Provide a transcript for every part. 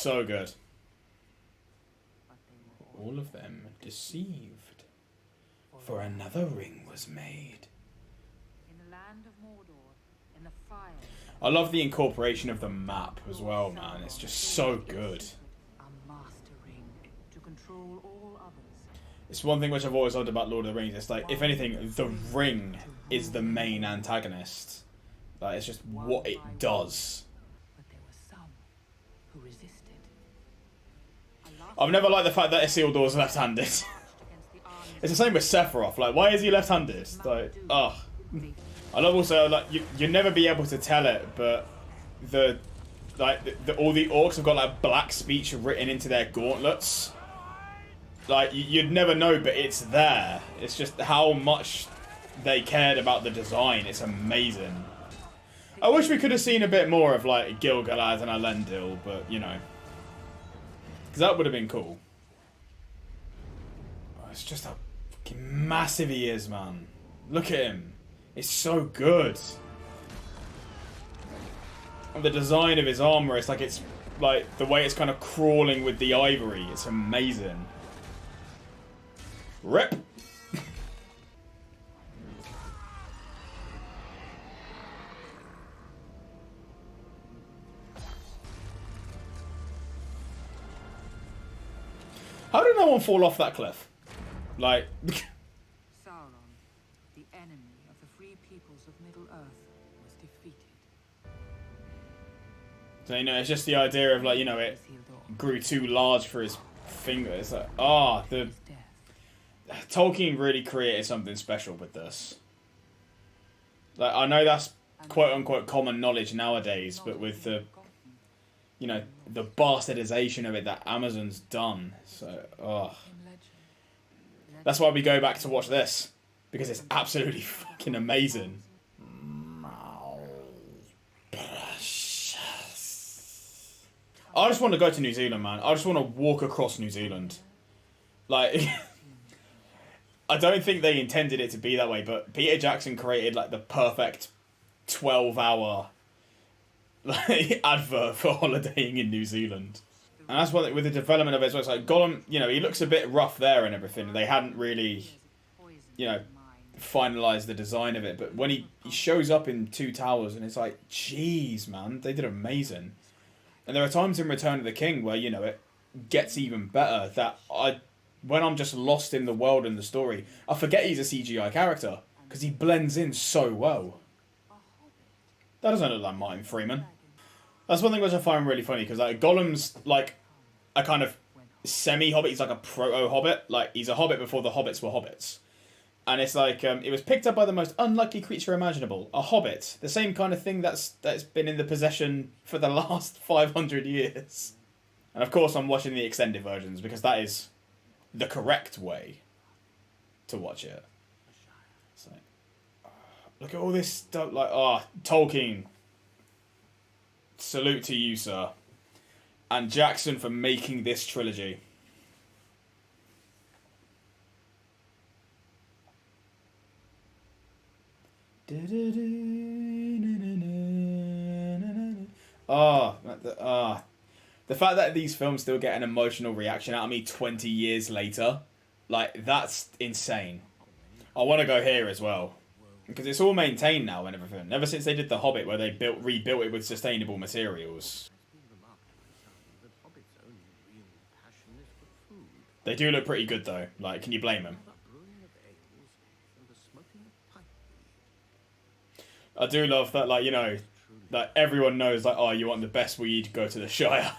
so good. All of them deceived, for another ring was made. In the land of Mordor, in the fire. I love the incorporation of the map as well, man. It's just so good. A master ring to control all others. It's one thing which I've always loved about Lord of the Rings. It's like, if anything, the ring is the main antagonist. Like, it's just what it does. But there were some who resisted. I've never liked the fact that Isildur's left-handed. It's the same with Sephiroth. Like, why is he left-handed? Like, ugh. I love also, like, you'll never be able to tell it, but all the orcs have got like black speech written into their gauntlets. Like, you'd never know, but it's there. It's just how much they cared about the design. It's amazing. I wish we could have seen a bit more of, like, Gil-galad and Elendil, but, you know. Because that would have been cool. Oh, it's just how fucking massive he is, man. Look at him. It's so good. And the design of his armor, it's like the way it's kind of crawling with the ivory. It's amazing. Rip. How did no one fall off that cliff? Like... Sauron, the enemy of the free peoples of Middle-earth, was defeated. So, you know, it's just the idea of, like, you know, it grew too large for his finger. It's like, Tolkien really created something special with this. Like, I know that's quote-unquote common knowledge nowadays, but with the... You know, the bastardization of it that Amazon's done. So, that's why we go back to watch this. Because it's absolutely fucking amazing. I just want to go to New Zealand, man. I just want to walk across New Zealand. Like, I don't think they intended it to be that way, but Peter Jackson created, like, the perfect 12-hour... like, advert for holidaying in New Zealand. And that's what, with the development of it, it's like Gollum, you know, he looks a bit rough there and everything. They hadn't really, you know, finalised the design of it. But when he shows up in Two Towers, and it's like, jeez, man, they did amazing. And there are times in Return of the King where, you know, it gets even better. That when I'm just lost in the world and the story, I forget he's a CGI character. Because he blends in so well. That doesn't look like Martin Freeman. That's one thing which I find really funny, because like Gollum's like a kind of semi-hobbit. He's like a proto-hobbit. Like, he's a hobbit before the hobbits were hobbits. And it's like, it was picked up by the most unlikely creature imaginable. A hobbit. The same kind of thing that's been in the possession for the last 500 years. And of course I'm watching the extended versions, because that is the correct way to watch it. So, look at all this stuff, like, Tolkien. Salute to you, sir. And Jackson for making this trilogy. The fact that these films still get an emotional reaction out of me 20 years later, like, that's insane. I want to go here as well. Because it's all maintained now and everything. Ever since they did The Hobbit, where they rebuilt it with sustainable materials. They do look pretty good though. Like, can you blame them? I do love that, like, you know, that everyone knows, like, oh, you want the best weed, go to the Shire.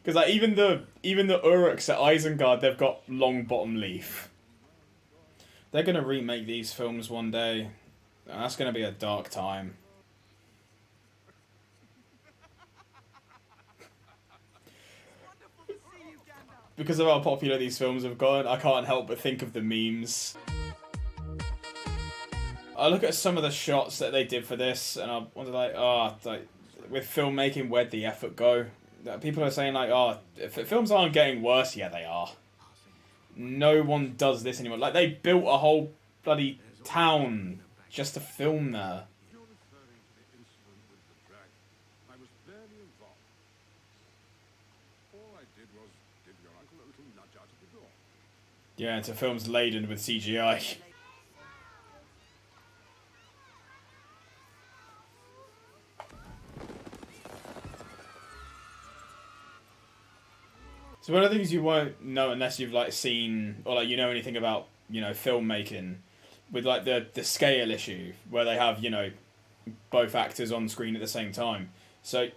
Because, like, even the Uruks at Isengard, they've got long bottom leaf. They're going to remake these films one day. And that's going to be a dark time. Because of how popular these films have gone, I can't help but think of the memes. I look at some of the shots that they did for this, and I wonder, like, like, with filmmaking, where'd the effort go? People are saying, like, if films aren't getting worse, yeah, they are. No one does this anymore. Like, they built a whole bloody town just to film there. Yeah, it's a film's laden with CGI. So one of the things you won't know unless you've like seen or like you know anything about, you know, filmmaking, with like the scale issue where they have, you know, both actors on screen at the same time. So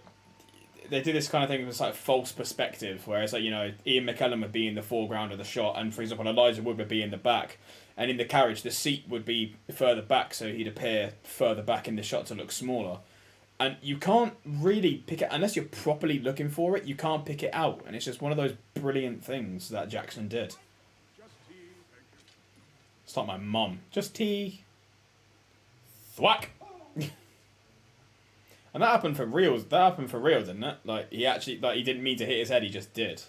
they do this kind of thing with like false perspective, where it's like, you know, Ian McKellen would be in the foreground of the shot, and for example Elijah Wood would be in the back, and in the carriage the seat would be further back, so he'd appear further back in the shot to look smaller. And you can't really pick it, unless you're properly looking for it, you can't pick it out. And it's just one of those brilliant things that Jackson did. It's like my mum. Just tea. Thwack! And that happened for real. That happened for real, didn't it? Like, he actually, like, he didn't mean to hit his head, he just did.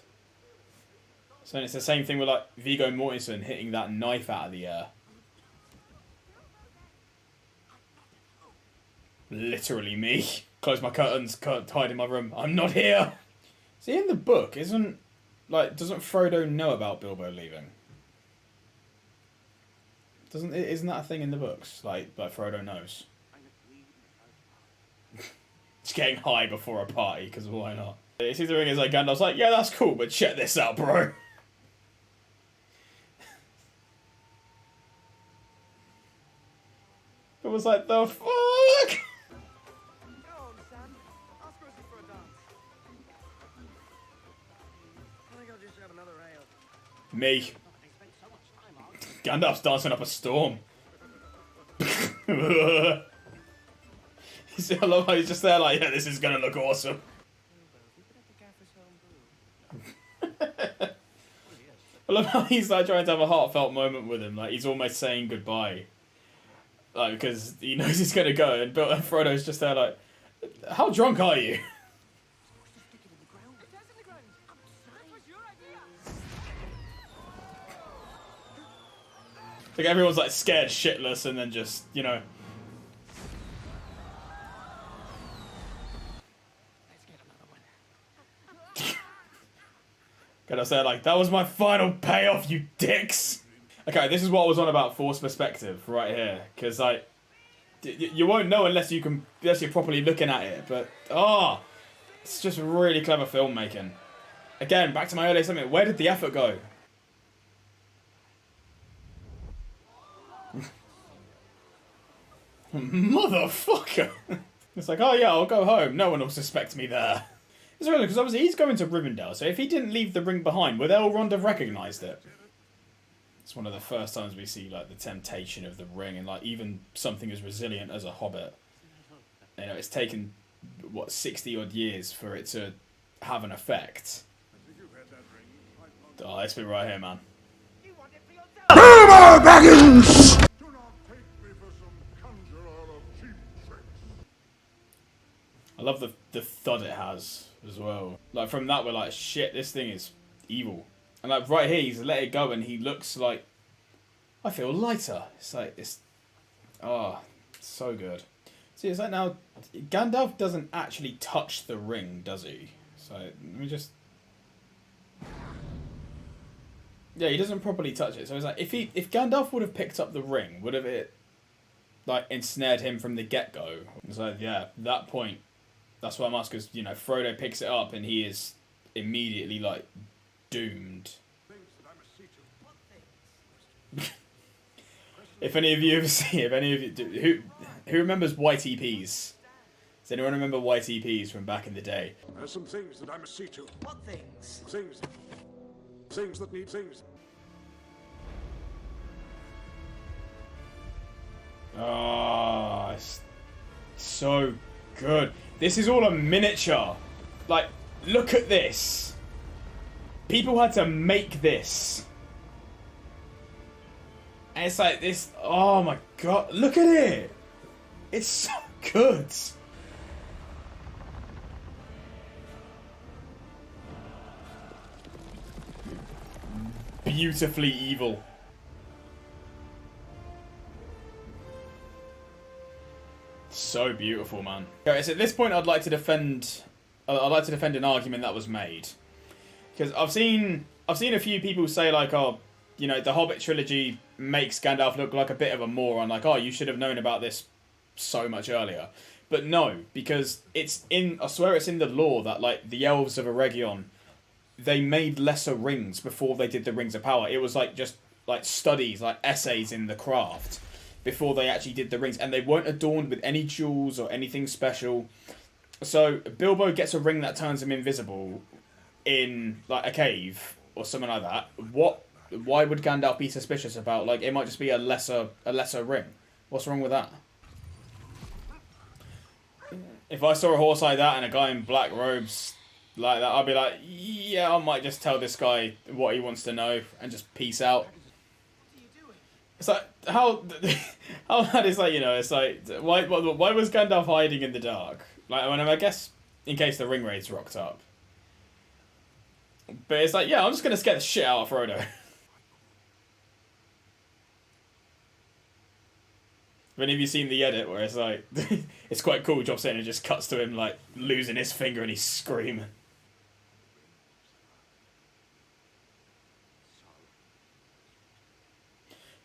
So it's the same thing with, like, Viggo Mortensen hitting that knife out of the air. Literally me. Close my curtains, hide in my room. I'm not here. See, in the book, doesn't Frodo know about Bilbo leaving? Isn't that a thing in the books? Like Frodo knows. Just getting high before a party, because why not? You see the ring is like Gandalf's like, yeah, that's cool, but check this out, bro. It was like, the fuck? Me. Gandalf's dancing up a storm. I love how he's just there like, yeah, this is gonna look awesome. I love how he's like trying to have a heartfelt moment with him, like he's almost saying goodbye. Like, because he knows he's gonna go, and Frodo's just there like, how drunk are you? Like everyone's like scared shitless, and then just, you know. Gotta say, like, that was my final payoff, you dicks! Okay, this is what I was on about forced perspective right here, because like, you won't know unless you're properly looking at it, but it's just really clever filmmaking. Again, back to my earlier statement, where did the effort go? Motherfucker! It's like, oh yeah, I'll go home. No one will suspect me there. It's really because obviously he's going to Rivendell, so if he didn't leave the ring behind, would Elrond have recognised it? It's one of the first times we see like the temptation of the ring, and like even something as resilient as a hobbit. You know, it's taken what 60 odd years for it to have an effect. Oh, this bit right here, man. Bilbo Baggins! I love the thud it has as well. Like from that we're like, shit, this thing is evil. And like right here he's let it go and he looks like, I feel lighter. It's like, it's so good. See, it's like now Gandalf doesn't actually touch the ring, does he? So let me just, yeah, he doesn't properly touch it. So it's like if Gandalf would have picked up the ring, would have it like ensnared him from the get-go? It's like, yeah, that point. That's why I'm asking, because, you know, Frodo picks it up and he is immediately, like, doomed. If any of you have seen, who remembers YTPs? Does anyone remember YTPs from back in the day? There's some things that I must see to. What things? Things that need things. Oh, it's so good. This is all a miniature. Like, look at this. People had to make this. And it's like this. Oh my god. Look at it. It's so good. Beautifully evil. So beautiful, man. Okay, so at this point, I'd like to defend an argument that was made, because I've seen a few people say like, oh, you know, the Hobbit trilogy makes Gandalf look like a bit of a moron. Like, oh, you should have known about this so much earlier. But no, because it's in, I swear it's in the lore that, like, the elves of Eregion, they made lesser rings before they did the Rings of Power. It was, like, just, like, studies, like, essays in the craft before they actually did the rings. And they weren't adorned with any jewels or anything special. So, Bilbo gets a ring that turns him invisible in, like, a cave or something like that. Why would Gandalf be suspicious about, like, it might just be a lesser ring? What's wrong with that? If I saw a horse like that and a guy in black robes like that, I'd be like, yeah, I might just tell this guy what he wants to know and just peace out. It's like, how that is, like, you know, it's like, why was Gandalf hiding in the dark? Like, I guess, in case the ring raids rocked up. But it's like, yeah, I'm just going to scare the shit out of Frodo. But have you seen the edit where it's like, it's quite cool, Job saying it just cuts to him, like, losing his finger and he's screaming.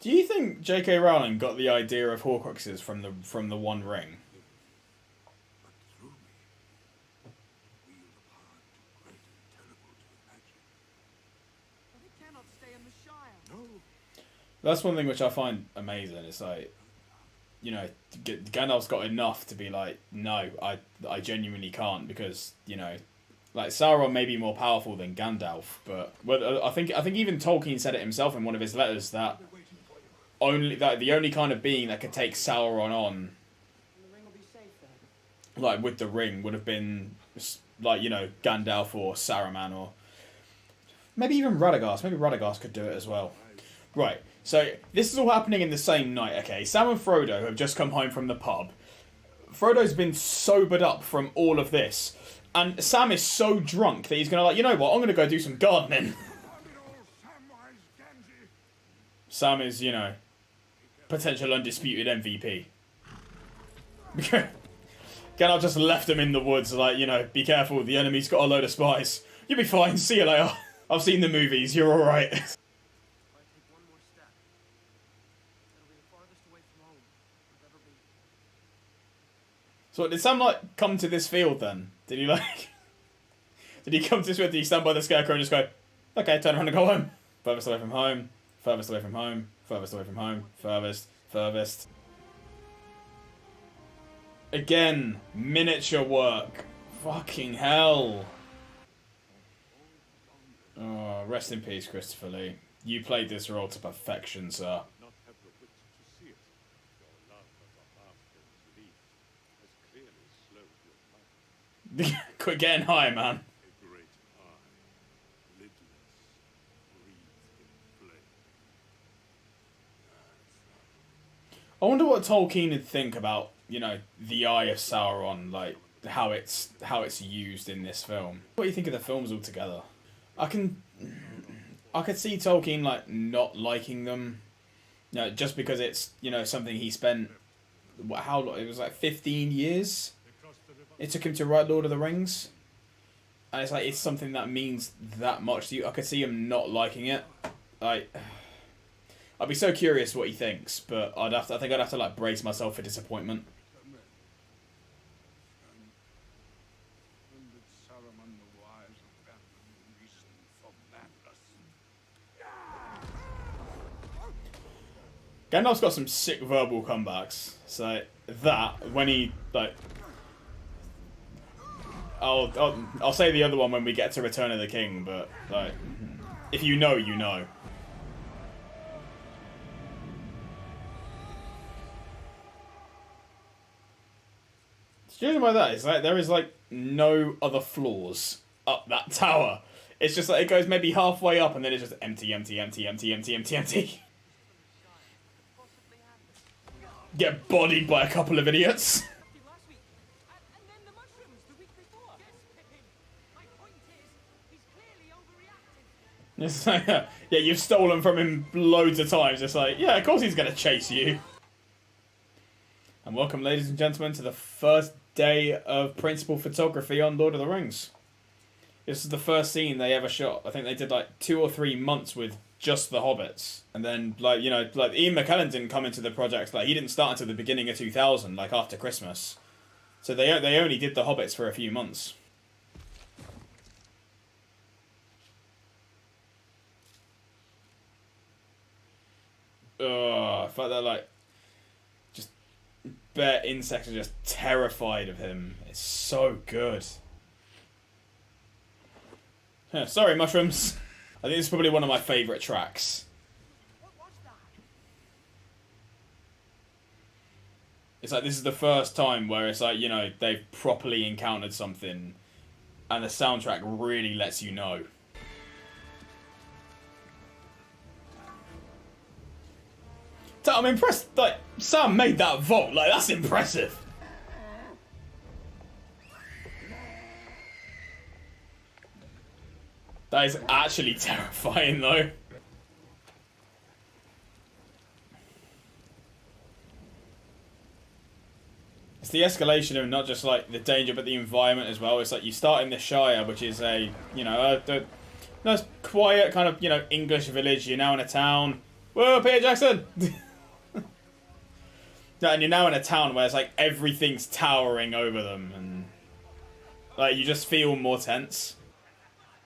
Do you think J.K. Rowling got the idea of Horcruxes from the One Ring? That's one thing which I find amazing. It's like, you know, Gandalf's got enough to be like, no, I genuinely can't, because, you know, like, Sauron may be more powerful than Gandalf, but I think even Tolkien said it himself in one of his letters that the only kind of being that could take Sauron on, like, with the ring, would have been, like, you know, Gandalf or Saruman, or maybe even Radagast. Maybe Radagast could do it as well. Right. So, this is all happening in the same night, okay? Sam and Frodo have just come home from the pub. Frodo's been sobered up from all of this. And Sam is so drunk that he's going to, like, you know what, I'm going to go do some gardening. Sam is, you know, potential undisputed MVP. Gandalf just left him in the woods, like, you know, be careful, the enemy's got a load of spies. You'll be fine, see you later. I've seen the movies, you're alright. So did Sam, like, come to this field then? Did he, like... did he come to this field? Did he stand by the scarecrow and just go, okay, turn around and go home? Furthest away from home. Furthest away from home. Furthest away from home. Furthest. Again, miniature work. Fucking hell. Oh, rest in peace, Christopher Lee. You played this role to perfection, sir. Quit getting high, man. I wonder what Tolkien would think about, you know, the Eye of Sauron, like, how it's used in this film. What do you think of the films altogether? I could see Tolkien, like, not liking them, you know, just because it's, you know, something he spent, how long? It was like 15 years it took him to write Lord of the Rings. And it's like, it's something that means that much to you. I could see him not liking it. Like, I'd be so curious what he thinks, but I think I'd have to, like, brace myself for disappointment. Gandalf's got some sick verbal comebacks. So that, when he, like... I'll say the other one when we get to Return of the King, but, like, if you know, you know. Judging by that, it's like there is, like, no other floors up that tower. It's just like it goes maybe halfway up and then it's just empty, empty, empty, empty, empty, empty, empty. Get bodied by a couple of idiots. It's like, yeah, you've stolen from him loads of times. It's like, yeah, of course he's going to chase you. And welcome, ladies and gentlemen, to the first day of principal photography on Lord of the Rings. This is the first scene they ever shot. I think they did like 2 or 3 months with just the Hobbits. And then, like, you know, like Ian McKellen didn't come into the project, like he didn't start until the beginning of 2000, like after Christmas. So they only did the Hobbits for a few months. Ugh, I felt that, like, just bare insects are just terrified of him. It's so good. Yeah, sorry, mushrooms. I think this is probably one of my favourite tracks. It's like, this is the first time where it's like, you know, they've properly encountered something and the soundtrack really lets you know. I'm impressed, like, Sam made that vault, like, that's impressive. That is actually terrifying, though. It's the escalation of not just, like, the danger, but the environment as well. It's like you start in the Shire, which is a, you know, a nice, quiet, kind of, you know, English village. You're now in a town. Whoa, Peter Jackson! Yeah, and you're now in a town where it's like everything's towering over them, and like you just feel more tense.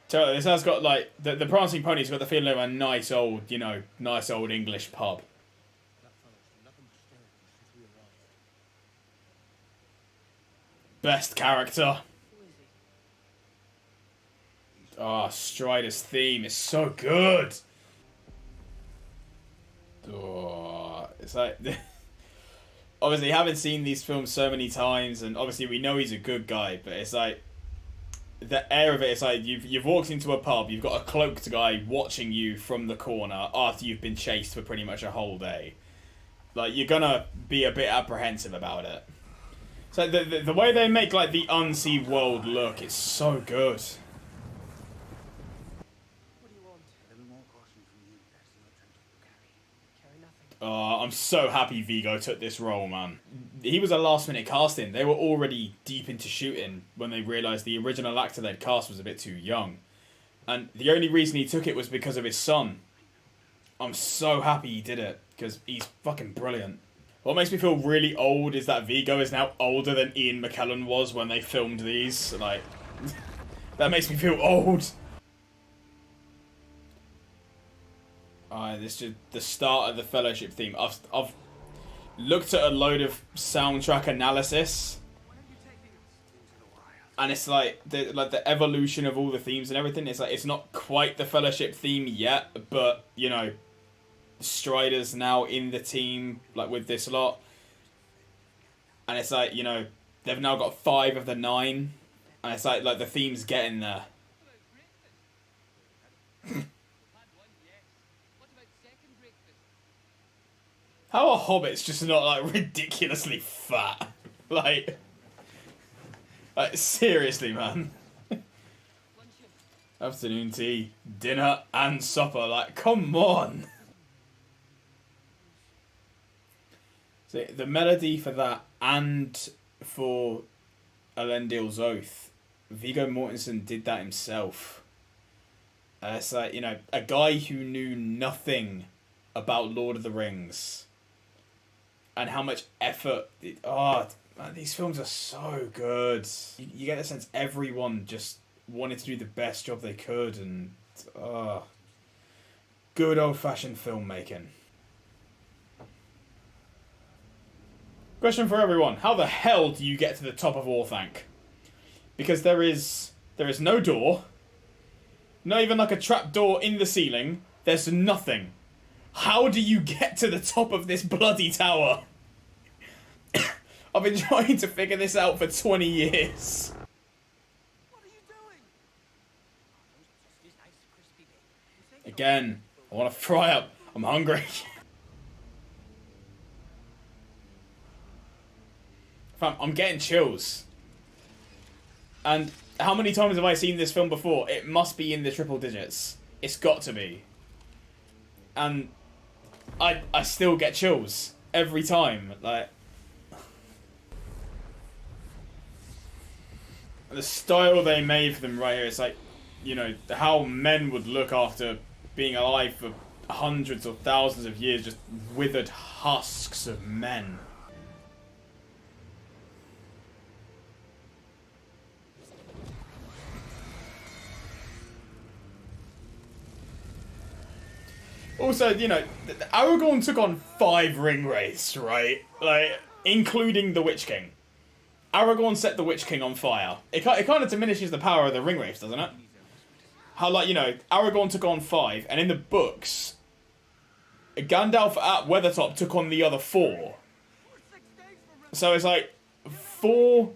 So this has got like the Prancing Pony's got the feeling of a nice old, you know, nice old English pub. Best character. Oh, Strider's theme is so good. Oh, it's like. Obviously, having seen these films so many times, and obviously we know he's a good guy, but it's like the air of it. It's like you've walked into a pub, you've got a cloaked guy watching you from the corner after you've been chased for pretty much a whole day. Like, you're gonna be a bit apprehensive about it. So the way they make like the unseen world look, it's so good. I'm so happy Vigo took this role, man. He was a last-minute casting. They were already deep into shooting when they realised the original actor they'd cast was a bit too young. And the only reason he took it was because of his son. I'm so happy he did it, because he's fucking brilliant. What makes me feel really old is that Vigo is now older than Ian McKellen was when they filmed these. Like, that makes me feel old. This is the start of the Fellowship theme. I've looked at a load of soundtrack analysis, and it's like the evolution of all the themes and everything. It's like it's not quite the Fellowship theme yet, but you know, Strider's now in the team like with this lot, and it's like, you know, they've now got 5 of the 9, and it's like the theme's getting there. How are hobbits just not like ridiculously fat? Like seriously, man. Afternoon tea, dinner, and supper. Like, come on. So the melody for that and for Elendil's Oath, Viggo Mortensen did that himself. It's like, you know, a guy who knew nothing about Lord of the Rings. And how much effort... man, these films are so good. You get the sense everyone just wanted to do the best job they could, and... good old-fashioned filmmaking. Question for everyone. How the hell do you get to the top of Orthanc? Because there is no door. Not even like a trap door in the ceiling. There's nothing. How do you get to the top of this bloody tower? I've been trying to figure this out for 20 years. What are you doing? Again, I want to fry up. I'm hungry. Fam, I'm getting chills. And how many times have I seen this film before? It must be in the triple digits. It's got to be. And I still get chills every time. Like, the style they made for them right here, it's like, you know, how men would look after being alive for hundreds or thousands of years, just withered husks of men. Also, you know, Aragorn took on 5 Ringwraiths, right? Like, including the Witch King. Aragorn set the Witch King on fire. It kind of diminishes the power of the Ringwraiths, doesn't it? How, like, you know, Aragorn took on 5, and in the books, Gandalf at Weathertop took on the other 4. So it's like, 4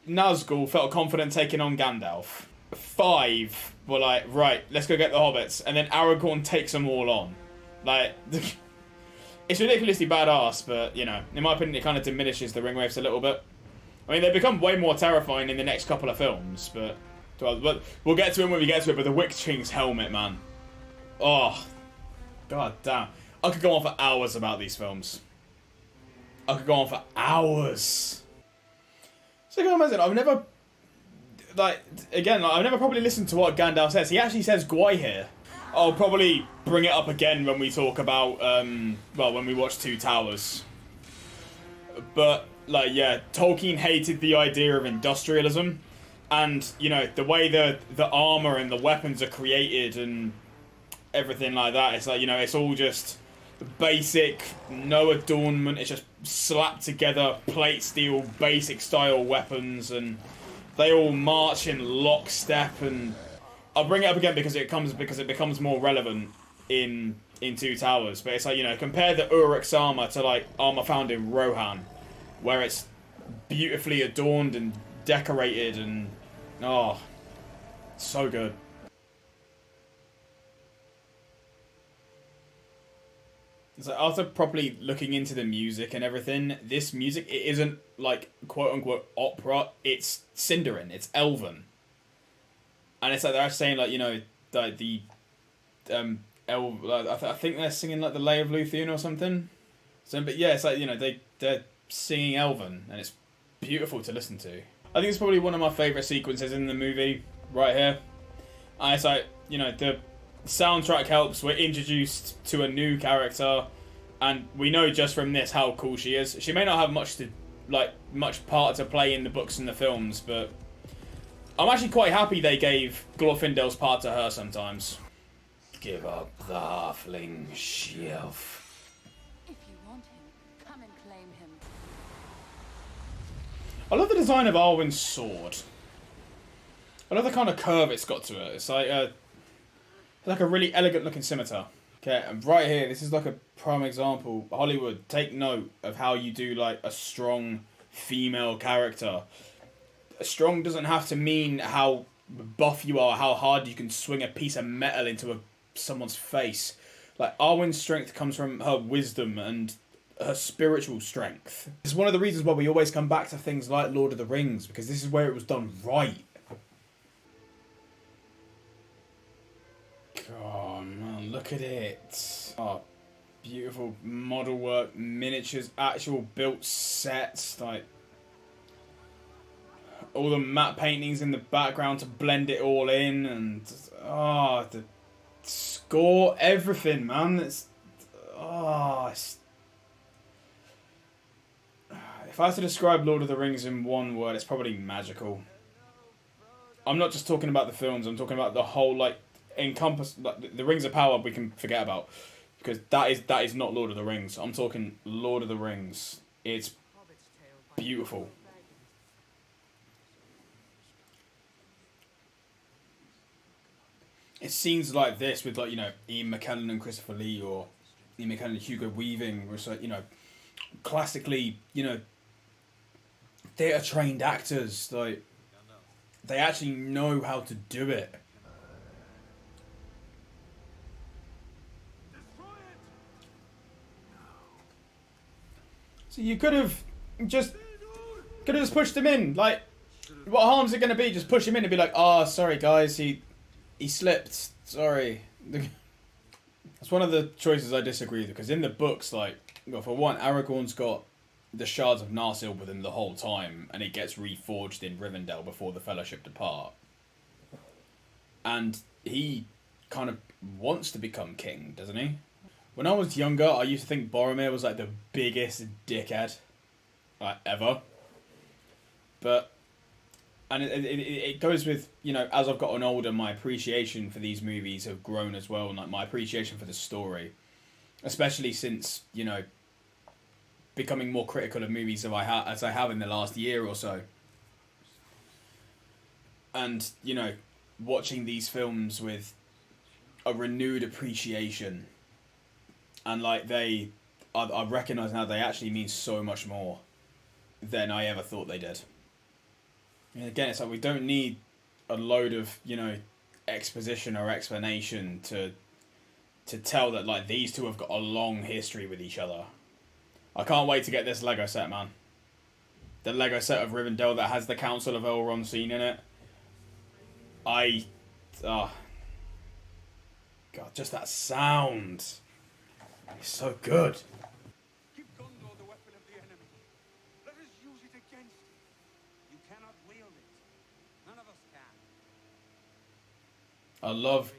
Nazgul felt confident taking on Gandalf. 5 were like, right, let's go get the hobbits, and then Aragorn takes them all on. Like, it's ridiculously badass, but, you know, in my opinion, it kind of diminishes the Ringwraiths a little bit. I mean, they become way more terrifying in the next couple of films, but we'll get to it when we get to it, but the Witch King's helmet, man. Oh, god damn. I could go on for hours about these films. I could go on for hours. So, can you imagine, I've never... Like, again, I've never probably listened to what Gandalf says. He actually says Gwaihir. I'll probably bring it up again when we talk about, well, when we watch Two Towers. But, like, yeah, Tolkien hated the idea of industrialism. And, you know, the way the armor and the weapons are created and everything like that, it's like, you know, it's all just basic, no adornment. It's just slapped together, plate steel, basic style weapons, and they all march in lockstep. And I'll bring it up again because it becomes more relevant in Two Towers. But it's like, you know, compare the Uruk's armor to like armor found in Rohan, where it's beautifully adorned and decorated, and oh, so good. So after properly looking into the music and everything, this music, it isn't like quote-unquote opera, it's Sindarin, it's Elven. And it's like they're actually saying, like, you know, like the I think they're singing like the Lay of Luthien or something. So, but yeah, it's like, you know, they're singing Elven, and it's beautiful to listen to. I think it's probably one of my favourite sequences in the movie, right here. And it's like, you know, the soundtrack helps, we're introduced to a new character, and we know just from this how cool she is. She may not have much part to play in the books and the films, but I'm actually quite happy they gave Glorfindel's part to her sometimes. Give up the halfling shelf. If you want him, come and claim him. I love the design of Arwen's sword. I love the kind of curve it's got to it. It's like a really elegant looking scimitar. Okay, and right here, this is like a prime example. Hollywood, take note of how you do like a strong female character. Strong doesn't have to mean how buff you are, how hard you can swing a piece of metal into someone's face. Like, Arwen's strength comes from her wisdom and her spiritual strength. It's one of the reasons why we always come back to things like Lord of the Rings, because this is where it was done right. Oh man, look at it. Oh, beautiful model work, miniatures, actual built sets, like all the matte paintings in the background to blend it all in, and the score, everything, man. It's if I had to describe Lord of the Rings in one word, it's probably magical. I'm not just talking about the films, I'm talking about the whole, like, encompass, like, the Rings of Power we can forget about, because that is not Lord of the Rings. I'm talking Lord of the Rings. It's beautiful. It's scenes like this with, like, you know, Ian McKellen and Christopher Lee, or Ian McKellen and Hugo Weaving, which, like, you know, classically, you know, theatre trained actors, like, they actually know how to do it. So you could have just pushed him in. Like, what harm's it going to be? Just push him in and be like, "Oh, sorry guys, he slipped. Sorry." That's one of the choices I disagree with, because in the books, like, well, for one, Aragorn's got the shards of Narsil with him the whole time, and it gets reforged in Rivendell before the Fellowship depart. And he kind of wants to become king, doesn't he? When I was younger, I used to think Boromir was like the biggest dickhead like ever. But and it goes with, you know, as I've gotten older, my appreciation for these movies have grown as well, and like my appreciation for the story, especially since, you know, becoming more critical of movies as I have in the last year or so. And, you know, watching these films with a renewed appreciation, and like I recognise now they actually mean so much more than I ever thought they did. And again, it's like we don't need a load of, you know, exposition or explanation to tell that like these two have got a long history with each other. I can't wait to get this Lego set, man. The Lego set of Rivendell that has the Council of Elrond scene in it. God, just that sound. It's so good. Give Gondor the weapon of the enemy. Let us use it against him. You cannot wield it. None of us can. I love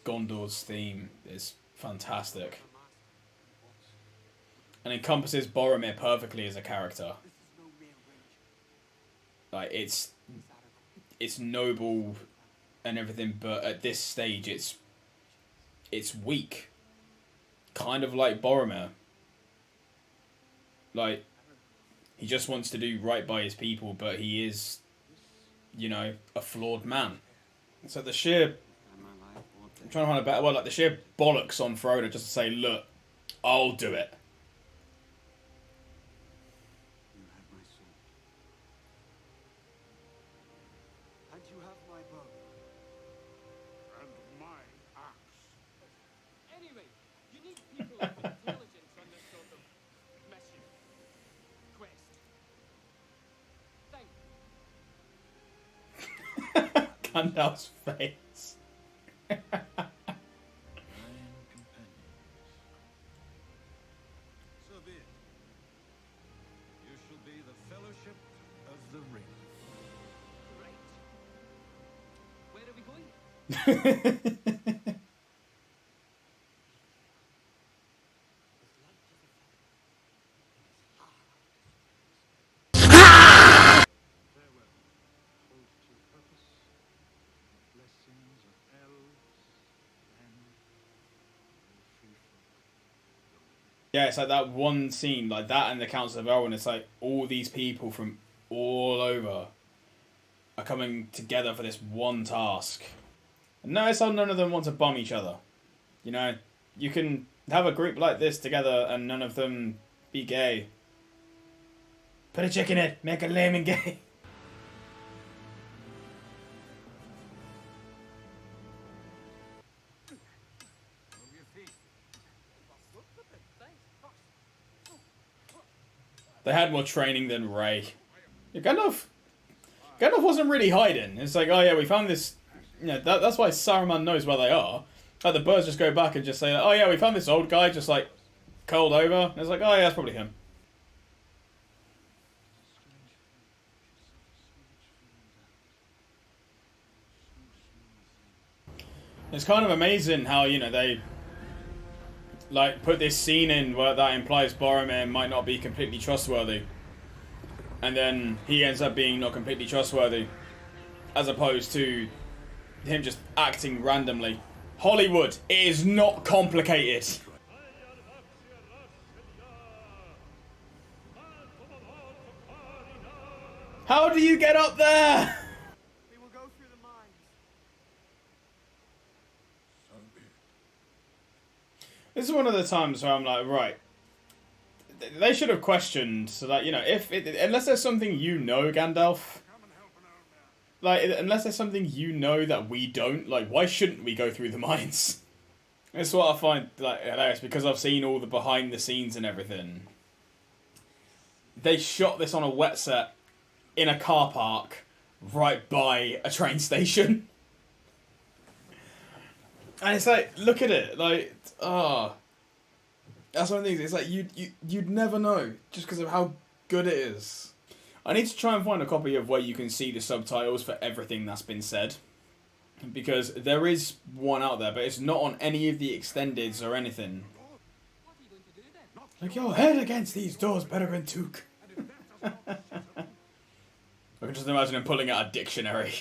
Gondor's theme. It's fantastic. And encompasses Boromir perfectly as a character. Like, it's noble and everything, but at this stage it's weak. Kind of like Boromir. Like, he just wants to do right by his people, but he is, you know, a flawed man. So the sheer... I'm trying to find a better word. Like, the sheer bollocks on Frodo just to say, look, I'll do it. You have my sword. And you have my bow. And my axe. Anyway, you need people with intelligence on this sort of mission. Quest. Thank you. Gandalf's face. So be it. You shall be the Fellowship of the Ring. Right. Where are we going? Farewell. Hold to your purpose. Blessings of elves and free folk. Yeah, it's like that one scene, like that and the Council of Elrond. It's like all these people from all over are coming together for this one task. And notice how none of them want to bum each other. You know, you can have a group like this together and none of them be gay. Put a chick in it, make a layman gay. Move your feet. They had more training than Ray. Yeah, Gandalf wasn't really hiding. It's like, oh yeah, we found this. You know, that's why Saruman knows where they are. Like the birds just go back and just say, oh yeah, we found this old guy just like curled over. And it's like, oh yeah, that's probably him. It's kind of amazing how, you know, they like put this scene in where that implies Boromir might not be completely trustworthy. And then he ends up being not completely trustworthy. As opposed to him just acting randomly. Hollywood, it is not complicated. How do you get up there? We will go through the mines. So be it. This is one of the times where I'm like, right. They should have questioned, so that, you know, unless there's something you know, Gandalf, like, unless there's something you know that we don't, like, why shouldn't we go through the mines? It's what I find, like, hilarious, because I've seen all the behind the scenes and everything. They shot this on a wet set in a car park right by a train station. And it's like, look at it, like, that's one of the things, it's like, you'd never know, just because of how good it is. I need to try and find a copy of where you can see the subtitles for everything that's been said. because there is one out there, but it's not on any of the extendeds or anything. What are you going to do then? Like, your head against these doors, Beneventuk. I can just imagine him pulling out a dictionary.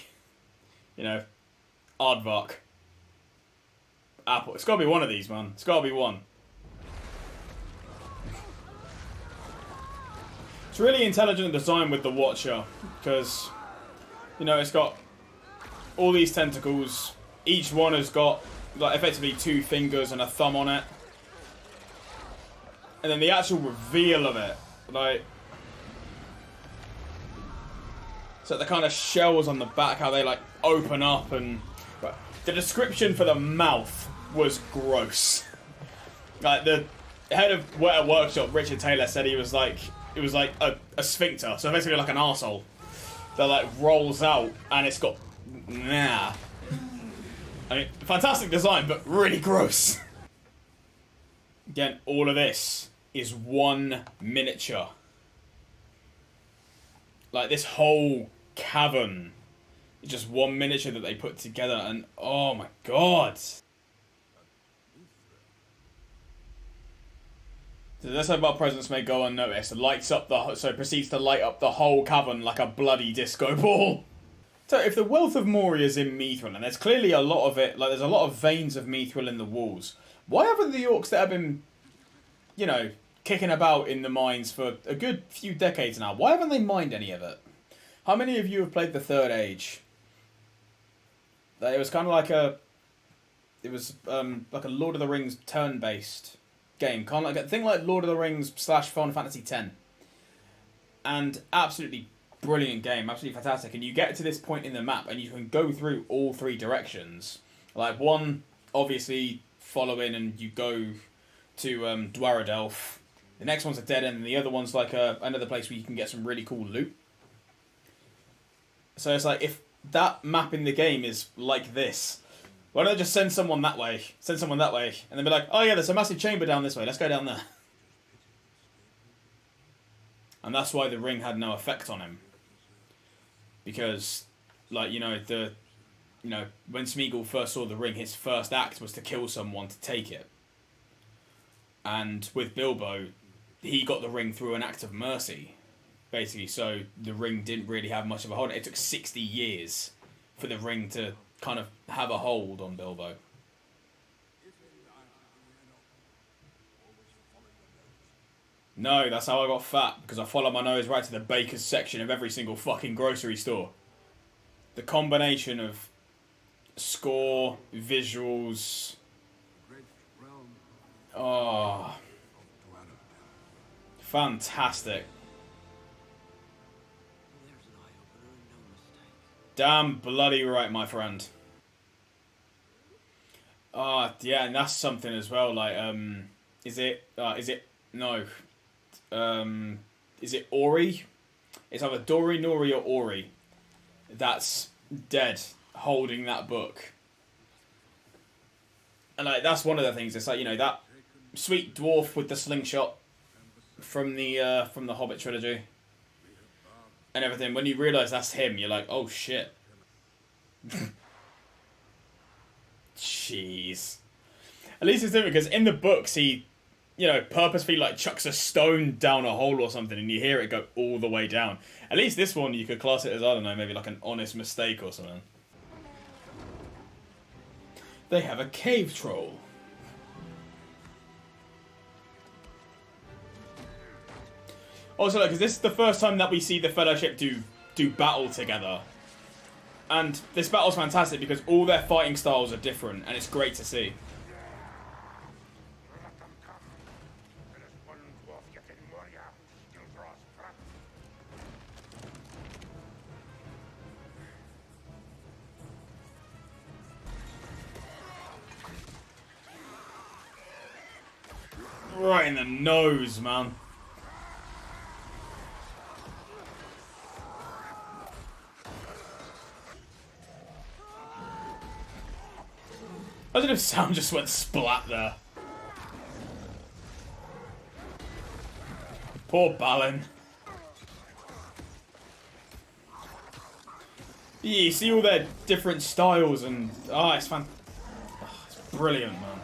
You know, Aardvark. Apple. It's got to be one of these, man. It's got to be one. It's really intelligent design with the Watcher, because, you know, it's got all these tentacles. Each one has got, like, effectively 2 fingers and a thumb on it. And then the actual reveal of it, like, so the kind of shells on the back, how they, like, open up, and the description for the mouth was gross. Like, the head of Weta Workshop, Richard Taylor, said he was like, it was like a sphincter, so basically like an arsehole that, like, rolls out, and it's got, nah. I mean, fantastic design, but really gross. Again, all of this is one miniature. Like, this whole cavern is just one miniature that they put together, and oh my god. So this about presence may go unnoticed. Lights up so proceeds to light up the whole cavern like a bloody disco ball. So if the wealth of Moria is in Mithril, and there's clearly a lot of it, like there's a lot of veins of Mithril in the walls, why haven't the orcs that have been, you know, kicking about in the mines for a good few decades now, why haven't they mined any of it? How many of you have played the Third Age? It was kind of like a, like a Lord of the Rings turn-based game, kind of like a thing like Lord of the Rings / Final Fantasy X, and absolutely brilliant game, absolutely fantastic. And you get to this point in the map, and you can go through all 3 directions. Like, one, obviously, follow in, and you go to Dwaradelf. The next one's a dead end, and the other one's like another place where you can get some really cool loot. So it's like, if that map in the game is like this, why don't they just send someone that way, and then be like, oh yeah, there's a massive chamber down this way, let's go down there. And that's why the ring had no effect on him. Because, like, you know, when Smeagol first saw the ring, his first act was to kill someone to take it. And with Bilbo, he got the ring through an act of mercy, basically, so the ring didn't really have much of a hold. It took 60 years for the ring to kind of have a hold on Bilbo. No, that's how I got fat, because I followed my nose right to the baker's section of every single fucking grocery store. The combination of score, visuals, oh, fantastic. Damn bloody right, my friend. Yeah, and that's something as well, like, is it Ori? It's either Dori, Nori, or Ori that's dead, holding that book. And, like, that's one of the things, it's like, you know, that sweet dwarf with the slingshot from the Hobbit trilogy and everything, when you realise that's him, you're like, oh shit. Jeez. At least it's different, because in the books he, you know, purposefully, like, chucks a stone down a hole or something, and you hear it go all the way down. At least this one, you could class it as, I don't know, maybe like an honest mistake or something. They have a cave troll. Also, like, because this is the first time that we see the Fellowship do battle together. And this battle's fantastic because all their fighting styles are different, and it's great to see. Right in the nose, man. Imagine if sound just went splat there. Poor Balin. Yeah, you see all their different styles and it's fun. It's brilliant, man.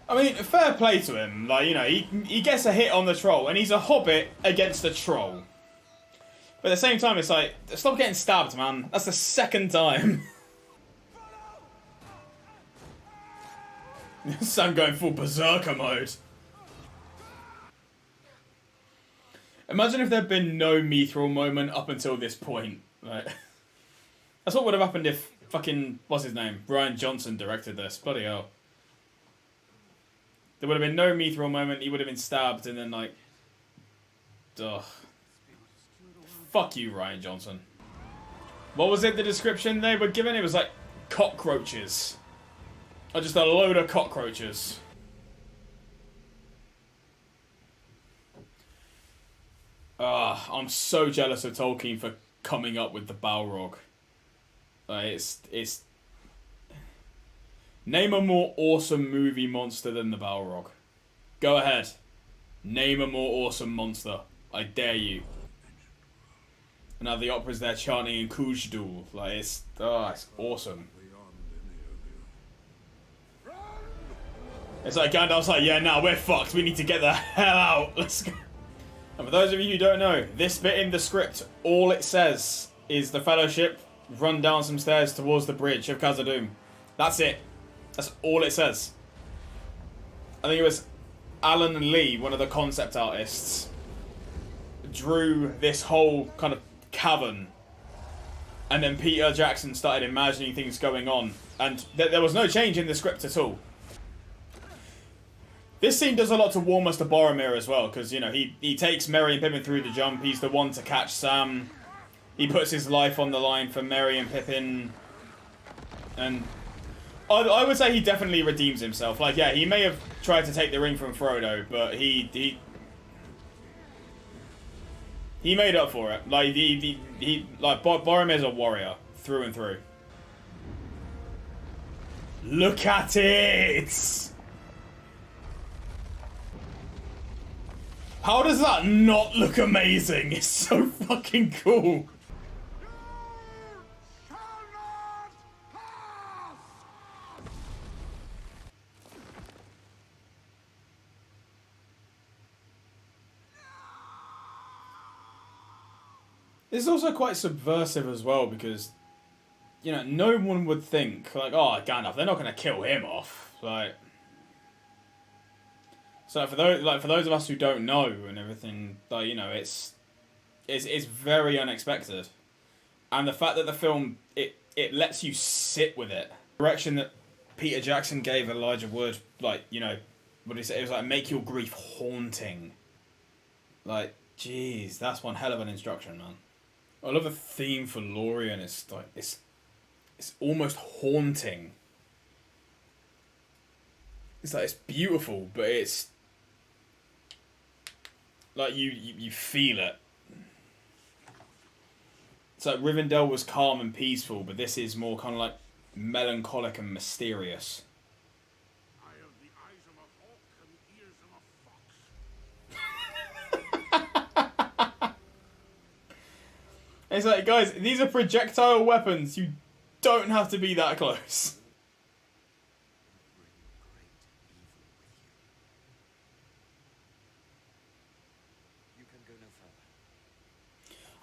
I mean, fair play to him. Like, you know, he gets a hit on the troll, and he's a hobbit against a troll. But at the same time, it's like, stop getting stabbed, man. That's the second time. Sam going full berserker mode. Imagine if there'd been no Mithril moment up until this point. Like, that's what would have happened if fucking, what's his name? Rian Johnson directed this. Bloody hell. There would have been no Mithril moment, he would have been stabbed, and then like... Ugh. Fuck you, Rian Johnson. What was it, the description they were given? It was like, cockroaches. Or just a load of cockroaches. I'm so jealous of Tolkien for coming up with the Balrog. It's... Name a more awesome movie monster than the Balrog. Go ahead. Name a more awesome monster. I dare you. And now the opera's there chanting in Khuzdul. Like, it's awesome. It's like Gandalf's like, yeah, nah, we're fucked. We need to get the hell out. Let's go. And for those of you who don't know, this bit in the script, all it says is the Fellowship run down some stairs towards the bridge of Khazad-dûm. That's it. That's all it says. I think it was Alan Lee, one of the concept artists, drew this whole kind of cavern. And then Peter Jackson started imagining things going on. And there was no change in the script at all. This scene does a lot to warm us to Boromir as well, because, you know, he takes Merry and Pippin through the jump. He's the one to catch Sam. He puts his life on the line for Merry and Pippin. And I would say he definitely redeems himself. Like, yeah, he may have tried to take the ring from Frodo, but he made up for it. Like, Boromir's a warrior through and through. Look at it! How does that not look amazing? It's so fucking cool. It's also quite subversive as well because, you know, no one would think, like, oh, Gandalf, they're not going to kill him off. Like... So for those of us who don't know and everything, like, you know, it's very unexpected, and the fact that the film it lets you sit with it. The direction that Peter Jackson gave Elijah Wood, like, you know, what did he say? It was like, make your grief haunting. Like, jeez, that's one hell of an instruction, man. I love the theme for Lorien. It's like it's almost haunting. It's like, it's beautiful, but it's like you feel it. It's like Rivendell was calm and peaceful, but this is more kind of like melancholic and mysterious. I have the eyes of a hawk and the ears of a fox. It's like, guys, these are projectile weapons. You don't have to be that close.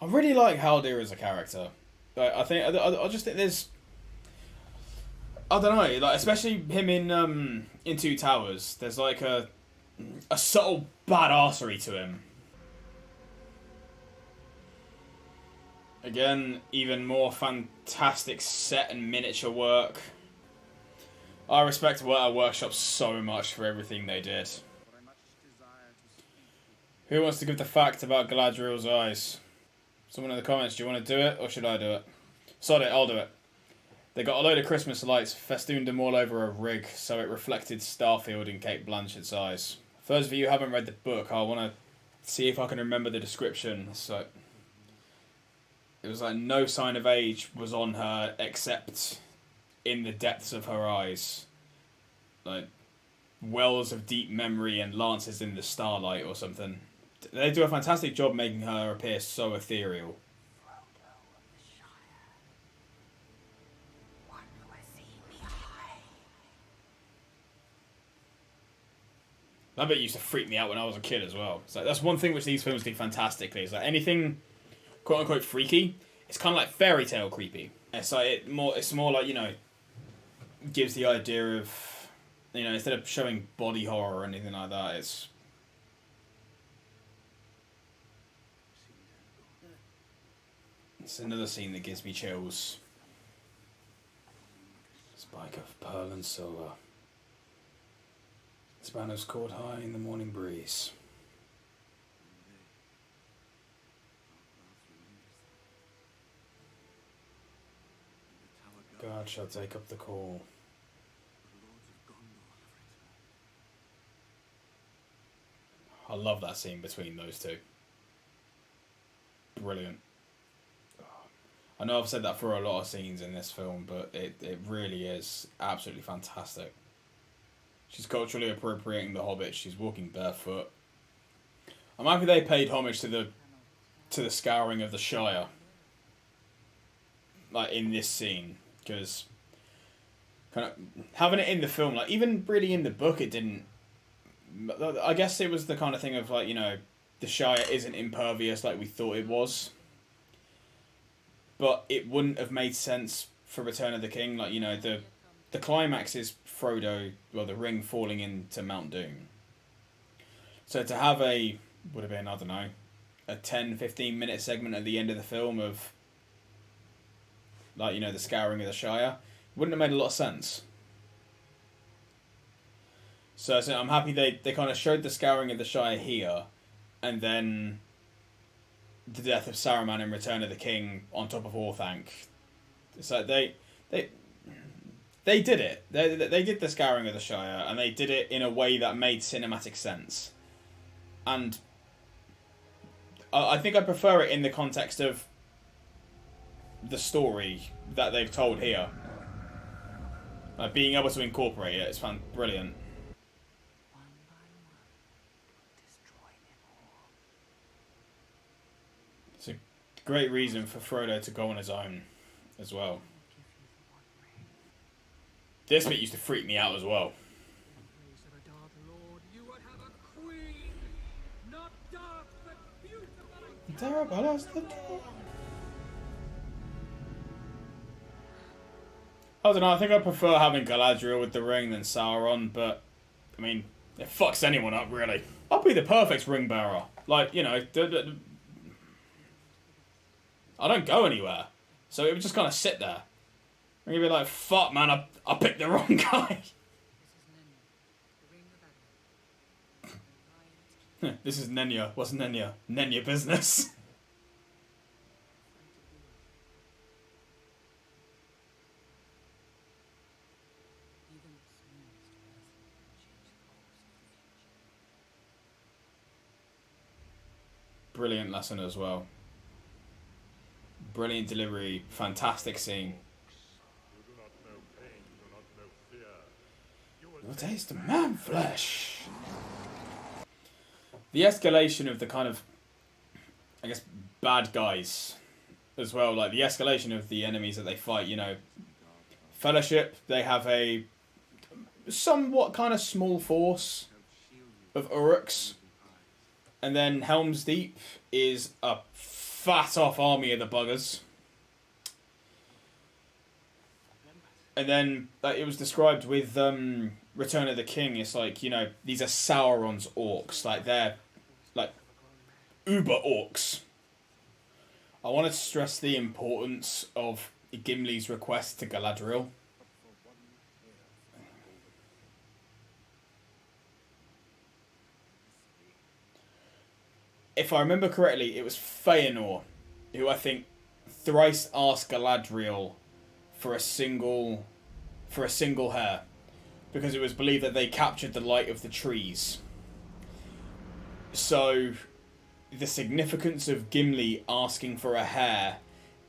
I really like Haldir as a character. Like, I just think there's, I don't know, like, especially him in Two Towers. There's like a subtle badassery to him. Again, even more fantastic set and miniature work. I respect Weta Workshop so much for everything they did. Who wants to give the fact about Galadriel's eyes? Someone in the comments, do you want to do it, or should I do it? Sod it, I'll do it. They got a load of Christmas lights, festooned them all over a rig, so it reflected Starfield in Cate Blanchett's eyes. For those of you who haven't read the book, I want to see if I can remember the description. So it was like, no sign of age was on her, except in the depths of her eyes. Like, wells of deep memory and lances in the starlight or something. They do a fantastic job making her appear so ethereal. That bit used to freak me out when I was a kid as well. So that's one thing which these films do fantastically. Is like anything, quote unquote, freaky. It's kind of like fairy tale creepy. It's like it's more like, you know, gives the idea of, you know, instead of showing body horror or anything like that, it's another scene that gives me chills. Spike of pearl and silver. Spanos caught high in the morning breeze. God shall take up the call. I love that scene between those two. Brilliant. I know I've said that for a lot of scenes in this film, but it really is absolutely fantastic. She's culturally appropriating the Hobbit. She's walking barefoot. I'm happy they paid homage to the scouring of the Shire, like in this scene, because kind of having it in the film, like even really in the book, it didn't. I guess it was the kind of thing of like, you know, the Shire isn't impervious like we thought it was, but it wouldn't have made sense for Return of the King. Like, you know, the climax is Frodo, well, the ring falling into Mount Doom. So to have would have been, I don't know, a 10-15 minute segment at the end of the film of, like, you know, the scouring of the Shire, wouldn't have made a lot of sense. So I'm happy they kind of showed the scouring of the Shire here, and then the death of Saruman in Return of the King on top of Orthanc. So they did it. They did the scouring of the Shire, and they did it in a way that made cinematic sense. And I think I prefer it in the context of the story that they've told here. Like, being able to incorporate it is brilliant. One by one, destroy them all. It's a great reason for Frodo to go on his own as well. This bit used to freak me out as well. Place of a dark lord, you would have a queen, not dark but beautiful. Terrible as the door. I don't know, I think I prefer having Galadriel with the ring than Sauron, but, I mean, it fucks anyone up, really. I'll be the perfect ring bearer. Like, you know, I don't go anywhere, so it would just kind of sit there. And you'd be like, fuck, man, I picked the wrong guy. This is Nenya, the ring of Adamant. This is Nenya. What's Nenya? Nenya business. Even the smallest person can change the course of the future. Brilliant lesson as well. Brilliant delivery. Fantastic scene. You do not know pain, you do not know fear. You will You'll taste of man flesh. The escalation of the kind of, I guess, bad guys as well. Like, the escalation of the enemies that they fight, you know. Fellowship, they have a somewhat kind of small force of Uruks. And then Helm's Deep is a fat off army of the buggers. And then it was described with Return of the King. It's like, you know, these are Sauron's orcs. Like, they're like uber orcs. I wanted to stress the importance of Gimli's request to Galadriel. If I remember correctly, it was Feanor who I think thrice asked Galadriel for a single hair, because it was believed that they captured the light of the trees. So the significance of Gimli asking for a hair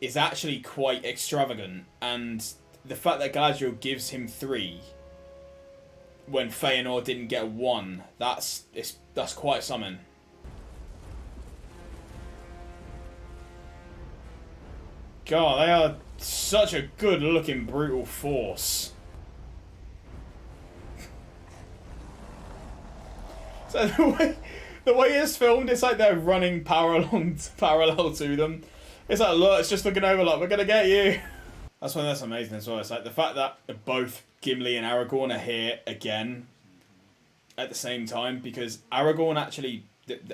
is actually quite extravagant, and the fact that Galadriel gives him 3 when Feanor didn't get 1, that's quite something. God, they are such a good looking brutal force. So the way it's filmed, it's like they're running parallel to them. It's like, look, it's just looking over like, we're gonna get you. That's why that's amazing as well. It's like the fact that both Gimli and Aragorn are here again at the same time, because Aragorn actually,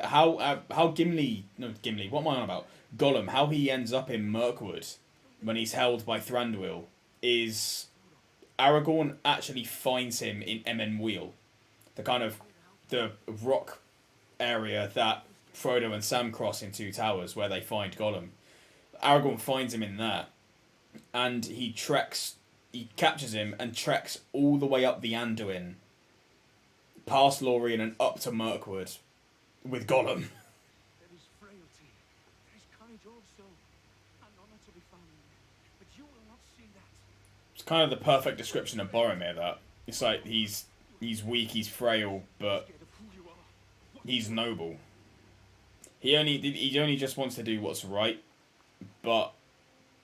how Gimli, what am I on about? Gollum, how he ends up in Mirkwood when he's held by Thranduil is Aragorn actually finds him in Emyn Muil, the rock area that Frodo and Sam cross in Two Towers where they find Gollum. Aragorn finds him in there, and he captures him and treks all the way up the Anduin, past Lorien and up to Mirkwood with Gollum. There is frailty. There is courage also. An honor to be found. But you will not see that. It's kind of the perfect description of Boromir, that. It's like he's weak, he's frail, but Scared of who you are. he's noble. He only just wants to do what's right, but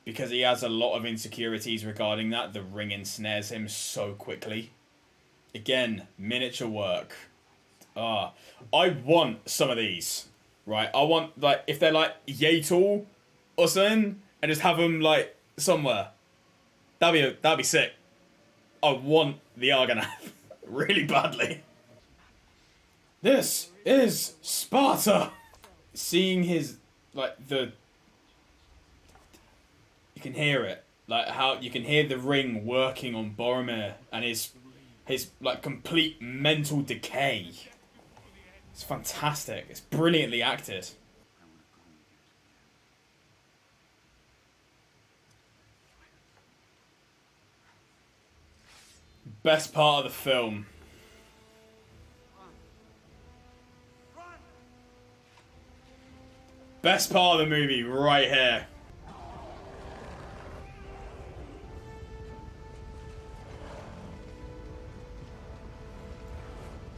because he has a lot of insecurities regarding that, the ring ensnares him so quickly. Again, miniature work. I want some of these, right? I want, like, if they're like yay tall or something, and just have them like somewhere. That'd be sick. I want the Argonath really badly. This is Sparta. Seeing his, like, you can hear it, like how you can hear the ring working on Boromir and his like complete mental decay. It's fantastic. It's brilliantly acted. Best part of the film. Best part of the movie right here.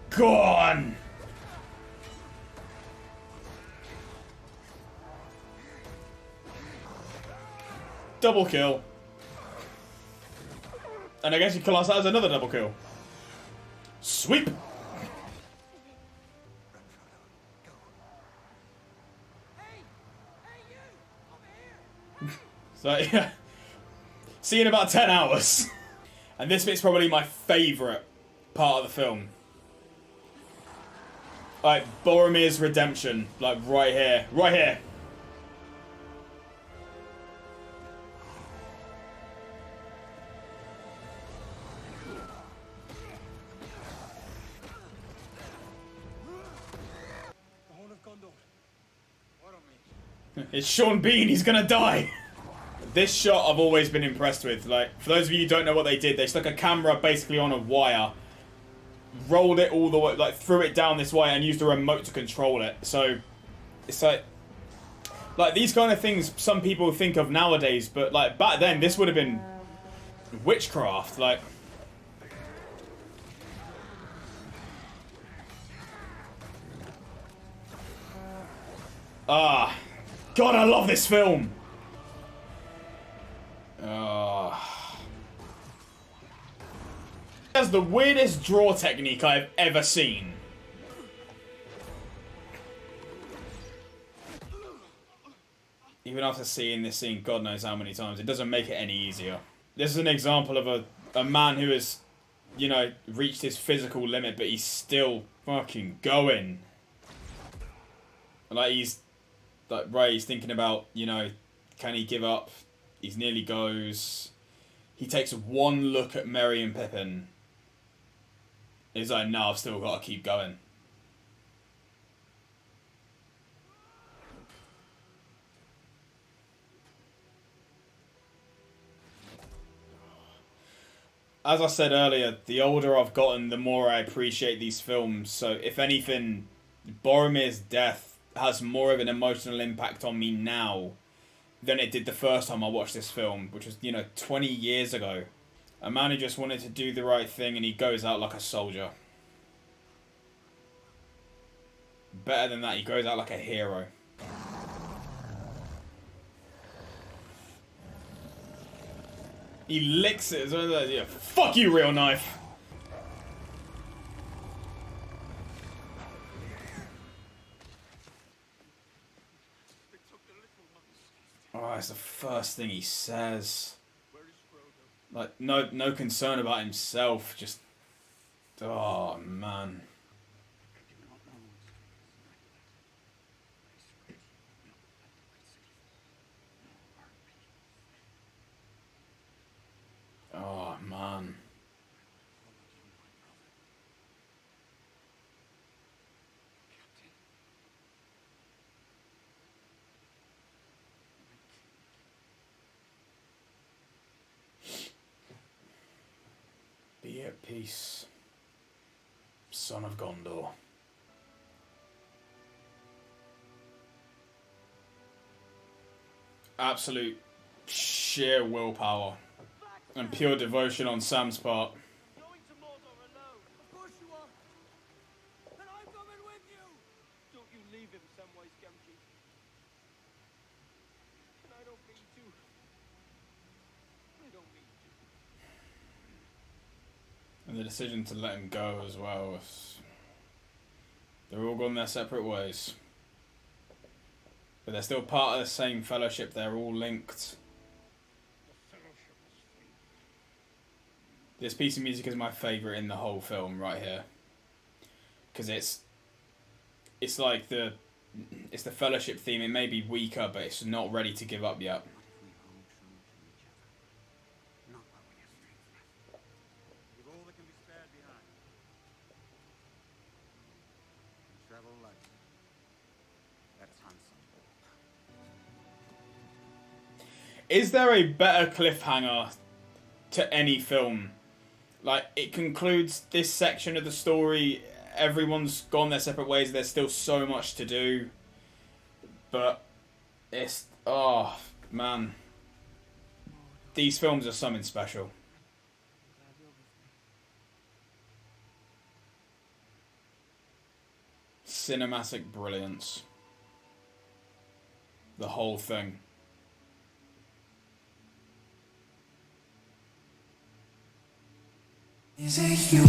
Go on! Double kill. And I guess you class that as another double kill. Sweep! So, yeah. See you in about 10 hours. And this bit's probably my favourite part of the film. Like, Boromir's redemption. Like, right here. Right here. The Horn of Gondor. Boromir. It's Sean Bean. He's gonna die. This shot I've always been impressed with. Like, for those of you who don't know what they did, they stuck a camera basically on a wire, rolled it all the way, like threw it down this way, and used a remote to control it. So it's like these kind of things some people think of nowadays, but like back then this would have been witchcraft. Like, God, I love this film. That's the weirdest draw technique I've ever seen. Even after seeing this scene God knows how many times, it doesn't make it any easier. This is an example of a man who has, you know, reached his physical limit, but he's still fucking going. Like, he's thinking about, you know, can he give up? He's nearly goes. He takes one look at Merry and Pippin. He's like, no, I've still got to keep going. As I said earlier, the older I've gotten, the more I appreciate these films. So, if anything, Boromir's death has more of an emotional impact on me now than it did the first time I watched this film, which was, you know, 20 years ago. A man who just wanted to do the right thing, and he goes out like a soldier. Better than that, he goes out like a hero. He licks it as well as, yeah, fuck you, real knife. Oh, it's the first thing he says. Where is Frodo? Like, no concern about himself. Just, oh man. I do not know what's like that. I swear to you, not let the White City fall. No, our people. Oh man. I followed you, my brother. Captain. My king. Be at peace, son of Gondor. Absolute sheer willpower and pure devotion on Sam's part. Going to Mordor alone. Of course you are. And I'm coming with you. Don't you leave him, Samwise Gamgee. And I don't mean to. I don't mean to. And the decision to let him go as well. They're all gone their separate ways. But they're still part of the same fellowship. They're all linked. The Fellowship is free. This piece of music is my favourite in the whole film right here. Because it's like it's the fellowship theme. It may be weaker, but it's not ready to give up yet. What if we hold true to each other? Not while we have strength left. Leave all that can be spared behind. And travel lightly. That's Hansen. Is there a better cliffhanger to any film? Like, it concludes this section of the story. Everyone's gone their separate ways. There's still so much to do. But it's... oh, man. These films are something special. Glad you're with me. Cinematic brilliance. The whole thing. Is it you?